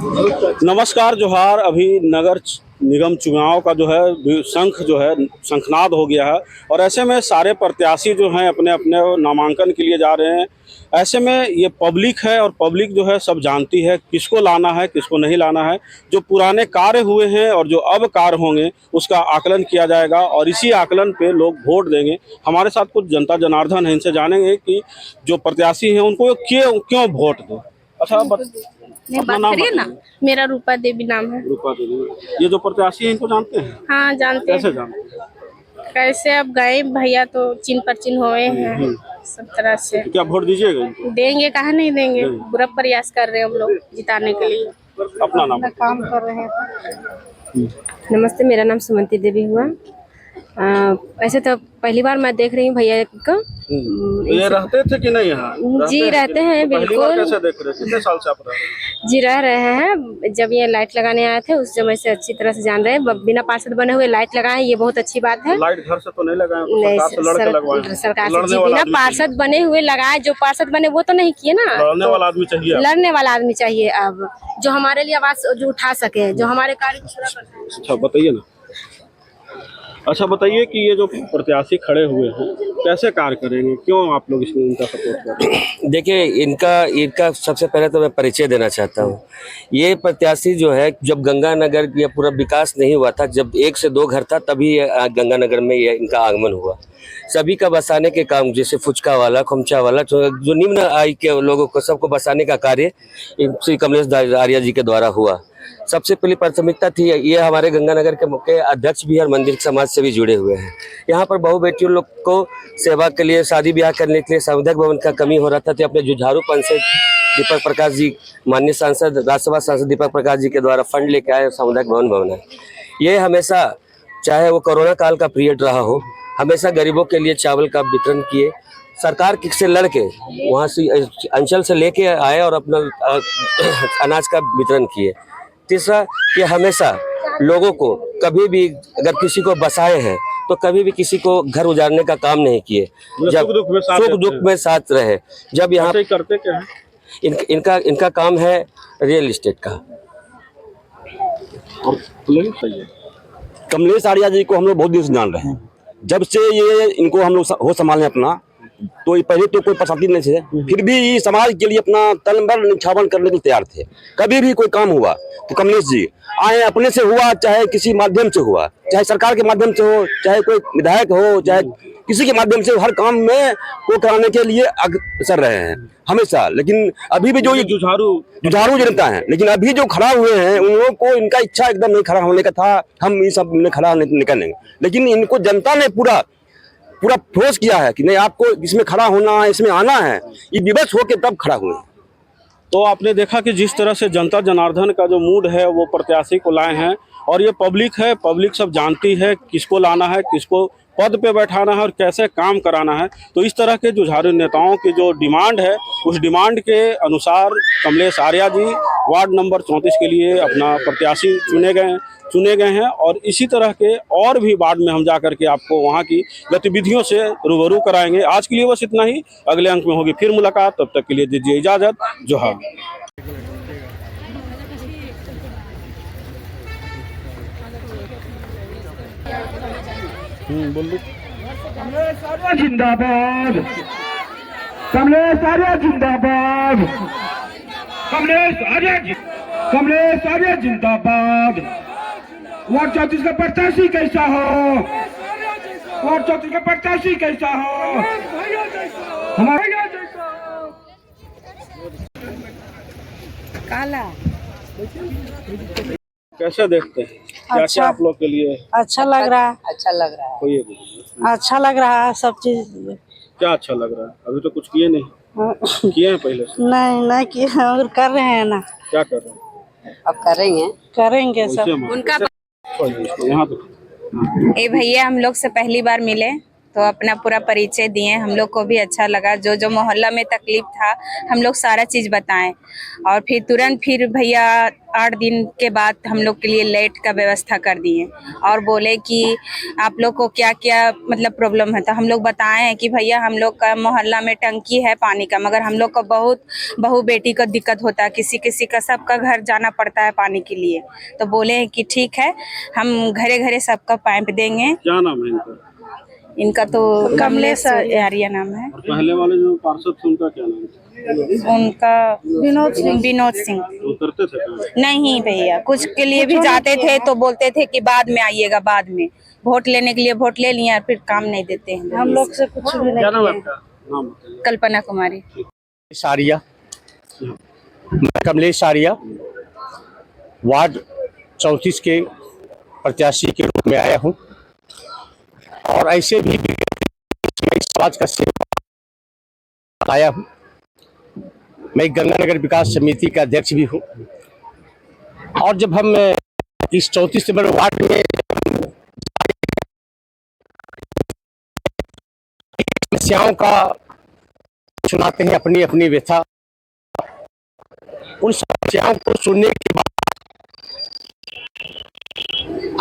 नमस्कार जोहार। अभी नगर निगम चुनाव का जो है शंख जो है शंखनाद हो गया है और ऐसे में सारे प्रत्याशी जो हैं अपने अपने नामांकन के लिए जा रहे हैं। ऐसे में ये पब्लिक है और पब्लिक जो है सब जानती है किसको लाना है किसको नहीं लाना है। जो पुराने कार्य हुए हैं और जो अब कार्य होंगे उसका आकलन किया जाएगा और इसी आकलन पे लोग वोट देंगे। हमारे साथ कुछ जनता जनार्दन है, इनसे जानेंगे कि जो प्रत्याशी हैं उनको क्यों क्यों वोट दो। अच्छा नहीं, अपना बात नाम करिए ना। बताइए। मेरा रूपा देवी नाम है। रूपा देवी, ये जो प्रत्याशी हैं इनको जानते हैं? हाँ, जानते कैसे हैं। जानते हैं? कैसे अब गए भैया तो चिन्ह पर चिन्ह हुए हैं सब तरह से। तो क्या वोट दीजिएगा इनको? देंगे, कहा नहीं देंगे। नहीं। पूरा प्रयास कर रहे हैं हम लोग जिताने के लिए। अपना नाम बताइए। काम कर रहे हैं। नमस्ते, मेरा नाम सुमंती देवी हुआ। ऐसे तो पहली बार मैं देख रही हूँ भैया को। तो ये रहते थे कि नहीं यहाँ? जी रहते हैं, तो पहली बार बिल्कुल कैसे देख रहे? कितने साल से आप रह रहे हैं? जी रह रहे हैं। जब ये लाइट लगाने आए थे उस समय से अच्छी तरह से जान रहे हैं। बिना पार्षद बने हुए लाइट लगाए, ये बहुत अच्छी बात है। लाइट घर से तो नहीं लगाए, तो नहीं, सरकार से लड़ के लगवाए हैं। सरकार से लड़ने जी वाला बिना आदमी पार्षद बने हुए लगाए। जो पार्षद बने वो तो नहीं किए ना। लड़ने वाला आदमी चाहिए आपको। लड़ने वाला आदमी चाहिए अब, जो हमारे लिए आवाज जो उठा सके, जो हमारे कार्य को पूरा कर सके। अच्छा बताइए ना। अच्छा बताइए कि ये जो प्रत्याशी खड़े हुए हैं कैसे कार्य करेंगे, क्यों आप लोग इसमें इनका सपोर्ट कर रहे हैं? देखिए, इनका इनका सबसे पहले तो मैं परिचय देना चाहता हूँ। ये प्रत्याशी जो है, जब गंगानगर ये पूरा विकास नहीं हुआ था, जब 1 से 2 घर था, तभी गंगानगर में ये इनका आगमन हुआ। सभी का बसाने के काम, जैसे फुचका वाला, खोमचा वाला, जो निम्न आय के लोगों को सबको बसाने का कार्य श्री कमलेश आर्या जी के द्वारा हुआ। सबसे पहली प्राथमिकता थी, ये हमारे गंगानगर के मुख्य अध्यक्ष भी और मंदिर समाज से भी जुड़े हुए हैं। यहाँ पर बहु बेटियों लोग को सेवा के लिए, शादी ब्याह करने के लिए सामुदायिक भवन का कमी हो रहा था, तो अपने जुझारूपन से दीपक प्रकाश जी, माननीय सांसद, राज्यसभा सांसद दीपक प्रकाश जी के द्वारा फंड लेके आए सामुदायिक भवन बनाए। ये हमेशा, चाहे वो कोरोना काल का पीरियड रहा हो, हमेशा गरीबों के लिए चावल का वितरण किए। सरकार से लड़ के वहाँ से अंचल से लेके आए और अपना अनाज का वितरण किए। तीसरा, कि हमेशा लोगों को कभी भी अगर किसी को बसाए हैं तो कभी भी किसी को घर उजाड़ने का काम नहीं किए। जब सुख दुख में साथ रहे। जब यहाँ करते क्या है? इनका काम है रियल एस्टेट का। कमलेश आर्या जी को हम लोग बहुत दिन से जान रहे हैं। जब से ये इनको हम लोग हो संभालने अपना, तो ये पहले तो कोई प्रशासनिक नहीं थे, फिर भी समाज के लिए अपना तन बल न्यौछावर करने के लिए तैयार थे। कभी भी कोई काम हुआ तो कमलेश जी आए, अपने से हुआ चाहे किसी माध्यम से हुआ, चाहे सरकार के माध्यम से हो, चाहे कोई विधायक हो, चाहे किसी के माध्यम से, हर काम में वो कराने के लिए अग्रसर रहे हैं हमेशा। लेकिन अभी भी जो ये जुझारू जनता है, लेकिन अभी जो खड़ा हुए हैं उन लोगों को इनका इच्छा एकदम नहीं खड़ा होने का था, हम ये सब में खड़ा निकलेंगे, लेकिन इनको जनता ने पूरा फोर्स किया है कि नहीं, आपको इसमें खड़ा होना है, इसमें आना है। ये विवश होके तब खड़ा हुए हैं। तो आपने देखा कि जिस तरह से जनता जनार्दन का जो मूड है वो प्रत्याशी को लाए हैं और ये पब्लिक है, पब्लिक सब जानती है किसको लाना है, किसको पद पे बैठाना है और कैसे काम कराना है। तो इस तरह के जुझारू नेताओं की जो डिमांड है, उस डिमांड के अनुसार कमलेश आर्या जी वार्ड नंबर 34 के लिए अपना प्रत्याशी चुने गए हैं और इसी तरह के और भी वार्ड में हम जा कर के आपको वहाँ की गतिविधियों से रूबरू कराएंगे। आज के लिए बस इतना ही, अगले अंक में होगी फिर मुलाकात। तब तक के लिए दीजिए इजाज़त। जोहार। बोल कमलेश आर्या जिंदाबाद, कमलेश आर्या जिंदाबाद, कमलेश आर्या जिंदाबाद। वार्ड 34 का प्रत्याशी कैसा हो? वार्ड 34 का प्रत्याशी कैसा हो? हमारा काला कैसे देखते हैं? क्या क्या आप लोग के लिए अच्छा लग रहा है। कोई अच्छा लग रहा है सब चीज। क्या अच्छा लग रहा है? अभी तो कुछ किए नहीं। किए हैं पहले से? नहीं किए हैं, और कर रहे हैं ना। क्या कर रहे हैं? अब करेंगे उनका यहाँ तो ए भैया हम लोग से पहली बार मिले, तो अपना पूरा परिचय दिए, हम लोग को भी अच्छा लगा। जो जो मोहल्ला में तकलीफ था हम लोग सारा चीज़ बताएं, और फिर तुरंत फिर भैया 8 दिन के बाद हम लोग के लिए लाइट का व्यवस्था कर दिए और बोले कि आप लोग को क्या क्या मतलब प्रॉब्लम है। तो हम लोग बताए हैं कि भैया हम लोग का मोहल्ला में टंकी है पानी का, मगर हम लोग को बहुत बहू बेटी को दिक्कत होता है, किसी किसी का सबका घर जाना पड़ता है पानी के लिए। तो बोले हैं कि ठीक है, हम घरे घरे सबका पाइप देंगे। क्या नाम है इनका? इनका तो कमलेश आर्या नाम है। और पहले वाले जो पार्षद थे उनका क्या नाम था? उनका विनोद सिंह। वो करते थे काम? नहीं भैया, कुछ के लिए भी जाते थे तो बोलते थे कि बाद में आइएगा, बाद में वोट लेने के लिए वोट ले लिया, फिर काम नहीं देते हैं। हम लोग से कुछ भी क्या नाम है नहीं आपका? नाम बताइए। कल्पना कुमारी। आर्या, मैं कमलेश आर्या वार्ड 34 के प्रत्याशी के रूप में आया हूं, और ऐसे भी समाज का सेवा आया हूं। मैं गंगानगर विकास समिति का अध्यक्ष भी हूं, और जब हम इस 34 नंबर वार्ड में समस्याओं का सुनाते हैं, अपनी अपनी व्यथा, उन समस्याओं को सुनने के बाद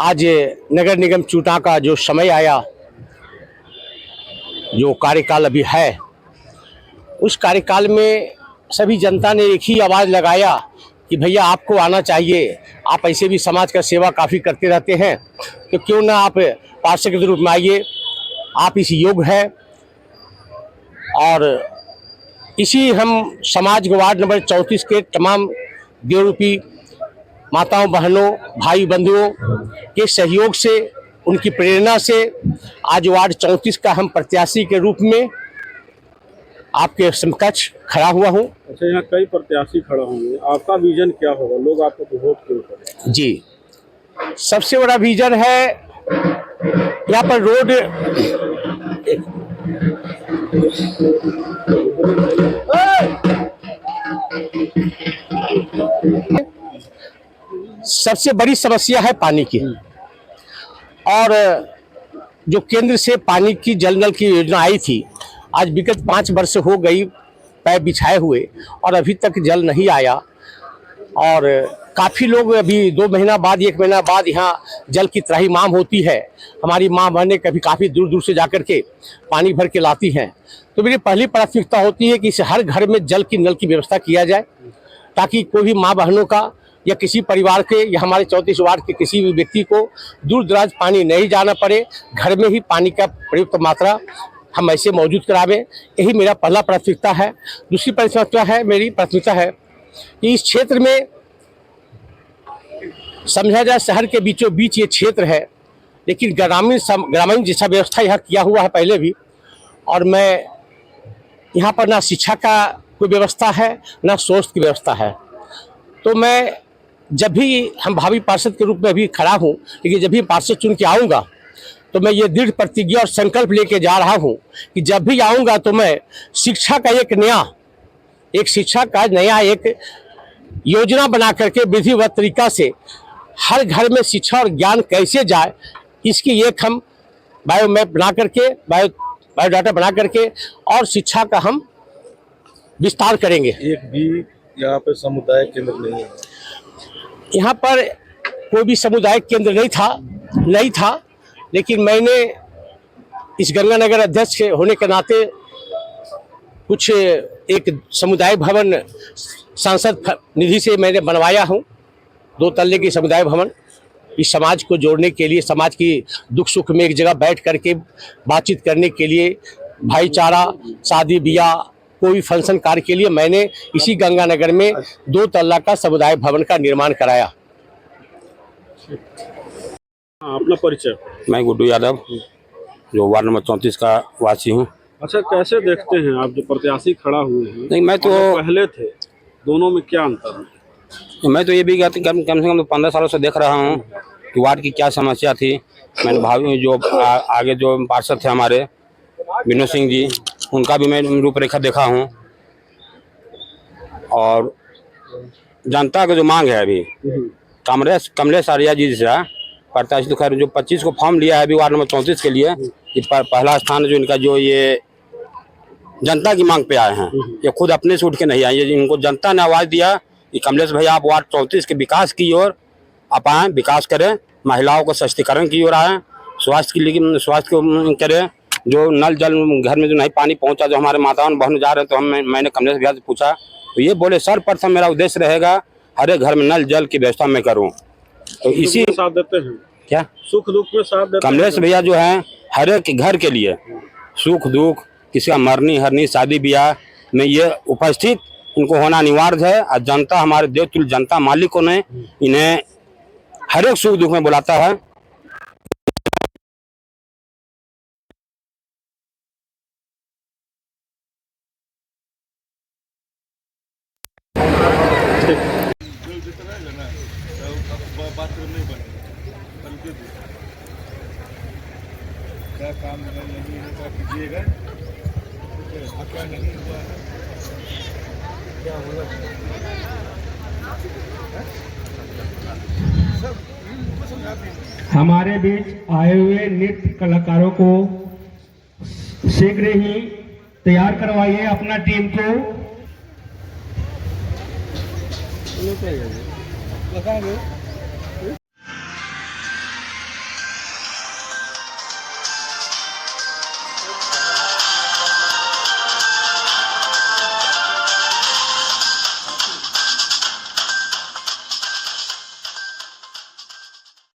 आज नगर निगम चुनाव का जो समय आया, जो कार्यकाल अभी है, उस कार्यकाल में सभी जनता ने एक ही आवाज़ लगाया कि भैया आपको आना चाहिए, आप ऐसे भी समाज का सेवा काफ़ी करते रहते हैं, तो क्यों ना आप पार्षद के रूप में आइए, आप इस योग्य हैं। और इसी हम समाज के वार्ड नंबर 34 के तमाम देवरूपी माताओं बहनों भाई बंधुओं के सहयोग से, उनकी प्रेरणा से आज वार्ड 34 का हम प्रत्याशी के रूप में आपके समकक्ष खड़ा हुआ हूं। अच्छा, यहाँ कई प्रत्याशी खड़ा होंगे, आपका विजन क्या होगा? लोग आपको वोट क्यों करें? जी, सबसे बड़ा विजन है यहाँ पर रोड, सबसे बड़ी समस्या है पानी की, और जो केंद्र से पानी की जल नल की योजना आई थी, आज विगत 5 वर्ष हो गई पैर बिछाए हुए, और अभी तक जल नहीं आया। और काफ़ी लोग अभी 2 महीना बाद 1 महीना बाद यहाँ जल की त्राहिमाम होती है। हमारी माँ बहनें कभी काफ़ी दूर दूर से जाकर के पानी भर के लाती हैं। तो मेरी पहली प्राथमिकता होती है कि इसे हर घर में जल की नल की व्यवस्था किया जाए, ताकि कोई भी माँ बहनों का या किसी परिवार के या हमारे 34 वार्ड के किसी भी व्यक्ति को दूर दराज पानी नहीं जाना पड़े, घर में ही पानी का पर्याप्त मात्रा हम ऐसे मौजूद करावें। यही मेरा पहला प्राथमिकता है। दूसरी प्राथमिकता है कि इस क्षेत्र में समझा जाए शहर के बीचों बीच ये क्षेत्र है, लेकिन ग्रामीण जैसा व्यवस्था यहाँ किया हुआ है पहले भी, और मैं यहाँ पर ना शिक्षा का कोई व्यवस्था है ना स्वास्थ्य की व्यवस्था है। तो मैं जब भी हम भावी पार्षद के रूप में भी खड़ा हूँ, लेकिन जब भी पार्षद चुन के आऊँगा तो मैं ये दृढ़ प्रतिज्ञा और संकल्प लेके जा रहा हूँ कि जब भी आऊँगा तो मैं शिक्षा का एक योजना बना करके विधिवत तरीका से हर घर में शिक्षा और ज्ञान कैसे जाए, इसकी एक हम बायोडाटा बना करके और शिक्षा का हम विस्तार करेंगे। एक भी यहाँ पे समुदाय केंद्र नहीं है। यहाँ पर कोई भी सामुदायिक केंद्र नहीं था, लेकिन मैंने इस गंगानगर अध्यक्ष होने के नाते कुछ एक समुदाय भवन सांसद निधि से मैंने बनवाया हूँ, 2 तल्ले की समुदाय भवन, इस समाज को जोड़ने के लिए, समाज की दुख सुख में एक जगह बैठ करके बातचीत करने के लिए, भाईचारा, शादी ब्याह, कोई फंक्शन कार्य के लिए मैंने इसी गंगानगर में 2 तल्ला का समुदाय भवन का निर्माण कराया। अपना परिचय? मैं गुड्डू यादव, जो वार्ड नंबर 34 का वासी हूँ। अच्छा, कैसे देखते हैं आप जो प्रत्याशी खड़ा हुए हैं? नहीं, मैं तो पहले थे, दोनों में क्या अंतर है? मैं तो ये भी कम से कम 15 सालों से देख रहा हूँ कि वार्ड की क्या समस्या थी। मैंने भावी जो आगे जो पार्षद थे हमारे विनोद सिंह जी, उनका भी मैं रूपरेखा देखा हूँ, और जनता का जो मांग है अभी कमलेश आर्या जी जैसा प्रत्याशी, तो खैर जो 25 को फॉर्म लिया है अभी वार्ड नंबर 34 के लिए, कि पहला स्थान जो इनका जो ये जनता की मांग पे आए हैं, ये खुद अपने से उठ के नहीं आए, ये इनको जनता ने आवाज़ दिया कि कमलेश भैया आप वार्ड 34 के विकास की ओर आप आएँ, विकास करें, महिलाओं को सशक्तिकरण की ओर आएँ, स्वास्थ्य को करें, जो नल जल घर में जो नहीं पानी पहुंचा, जो हमारे माताओं बहन जा रहे हैं, तो मैंने कमलेश भैया से पूछा तो ये बोले सर्वप्रथम मेरा उद्देश्य रहेगा हर एक घर में नल जल की व्यवस्था मैं करूं। तो इसी साथ देते हैं, क्या सुख दुख में साथ देते हैं कमलेश भैया जो है हर एक घर के लिए सुख दुख, किसी का मरनी हरनी शादी ब्याह में ये उपस्थित इनको होना अनिवार्य है। और जनता हमारे देवतुल्य जनता मालिकों ने इन्हें हर एक सुख दुख में बुलाता है। क्या काम नहीं होगा कीजिएगा, क्या नहीं हुआ क्या होगा। हमारे बीच आए हुए नृत्य कलाकारों को शीघ्र ही तैयार करवाइए अपना टीम को। लगाएंगे